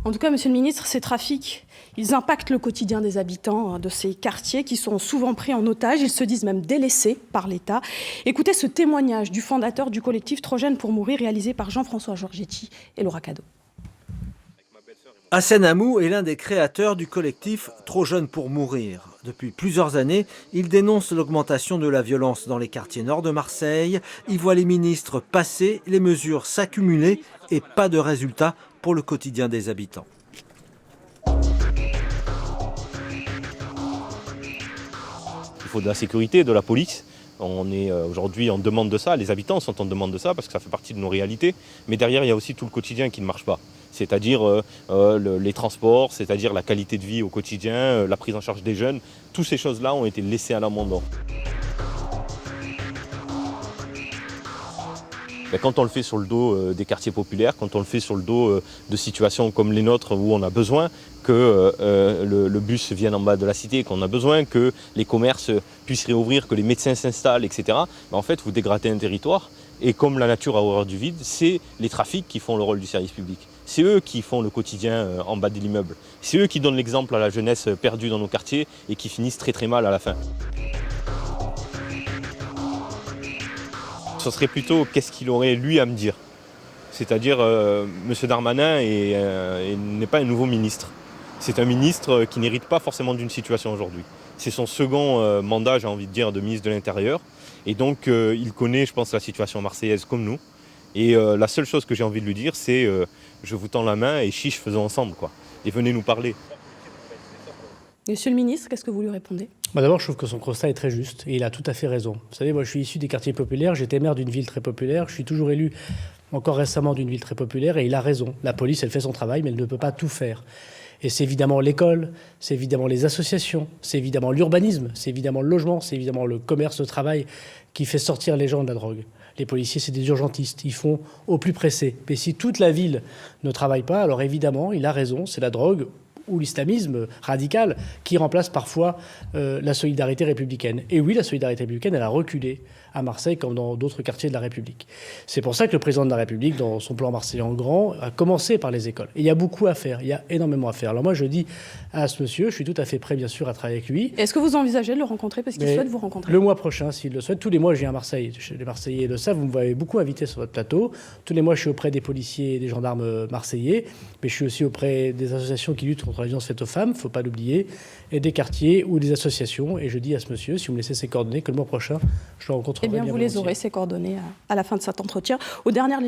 En tout cas, Monsieur le Ministre, ces trafics, ils impactent le quotidien des habitants de ces quartiers qui sont souvent pris en otage. Ils se disent même délaissés par l'État. Écoutez ce témoignage du fondateur du collectif Trop Jeune pour Mourir, réalisé par Jean-François Georgetti et Laura Cadeau. Hassan Amou est l'un des créateurs du collectif Trop Jeune pour Mourir. Depuis plusieurs années, il dénonce l'augmentation de la violence dans les quartiers nord de Marseille. Il voit les ministres passer, les mesures s'accumuler et pas de résultats pour le quotidien des habitants. Il faut de la sécurité, de la police. On est aujourd'hui en demande de ça, les habitants sont en demande de ça parce que ça fait partie de nos réalités. Mais derrière, il y a aussi tout le quotidien qui ne marche pas. C'est-à-dire les transports, c'est-à-dire la qualité de vie au quotidien, la prise en charge des jeunes. Toutes ces choses-là ont été laissées à l'abandon. Quand on le fait sur le dos des quartiers populaires, quand on le fait sur le dos de situations comme les nôtres où on a besoin que le bus vienne en bas de la cité, qu'on a besoin que les commerces puissent réouvrir, que les médecins s'installent, etc. En fait, vous dégradez un territoire et comme la nature a horreur du vide, c'est les trafics qui font le rôle du service public. C'est eux qui font le quotidien en bas de l'immeuble. C'est eux qui donnent l'exemple à la jeunesse perdue dans nos quartiers et qui finissent très très mal à la fin. Ce serait plutôt qu'est-ce qu'il aurait lui à me dire. C'est-à-dire, M. Darmanin n'est pas un nouveau ministre. C'est un ministre qui n'hérite pas forcément d'une situation aujourd'hui. C'est son second mandat, j'ai envie de dire, de ministre de l'Intérieur. Et donc, il connaît, je pense, la situation marseillaise comme nous. Et la seule chose que j'ai envie de lui dire, c'est je vous tends la main et chiche, faisons ensemble, quoi. Et venez nous parler. Monsieur le Ministre, qu'est-ce que vous lui répondez ? D'abord, je trouve que son constat est très juste et il a tout à fait raison. Vous savez, moi je suis issu des quartiers populaires, j'étais maire d'une ville très populaire, je suis toujours élu encore récemment d'une ville très populaire et il a raison. La police, elle fait son travail, mais elle ne peut pas tout faire. Et c'est évidemment l'école, c'est évidemment les associations, c'est évidemment l'urbanisme, c'est évidemment le logement, c'est évidemment le commerce, le travail qui fait sortir les gens de la drogue. Les policiers, c'est des urgentistes, ils font au plus pressé. Mais si toute la ville ne travaille pas, alors évidemment, il a raison, c'est la drogue ou l'islamisme radical qui remplace parfois la solidarité républicaine. Et oui, la solidarité républicaine, elle a reculé à Marseille comme dans d'autres quartiers de la République. C'est pour ça que le président de la République, dans son plan Marseille en grand, a commencé par les écoles. Et il y a beaucoup à faire, il y a énormément à faire. Alors moi, je dis à ce monsieur, je suis tout à fait prêt, bien sûr, à travailler avec lui. Est-ce que vous envisagez de le rencontrer parce qu'il souhaite vous rencontrer ? Le mois prochain, s'il le souhaite. Tous les mois, je viens à Marseille. Les Marseillais le savent, vous m'avez beaucoup invité sur votre plateau. Tous les mois, je suis auprès des policiers et des gendarmes marseillais. Mais je suis aussi auprès des associations qui luttent contre la violence faite aux femmes, il ne faut pas l'oublier, et des quartiers ou des associations. Et je dis à ce monsieur, si vous me laissez ses coordonnées, que le mois prochain, je le rencontrerai. Eh bien, vous les aurez, ces coordonnées, à la fin de cet entretien. Aux dernières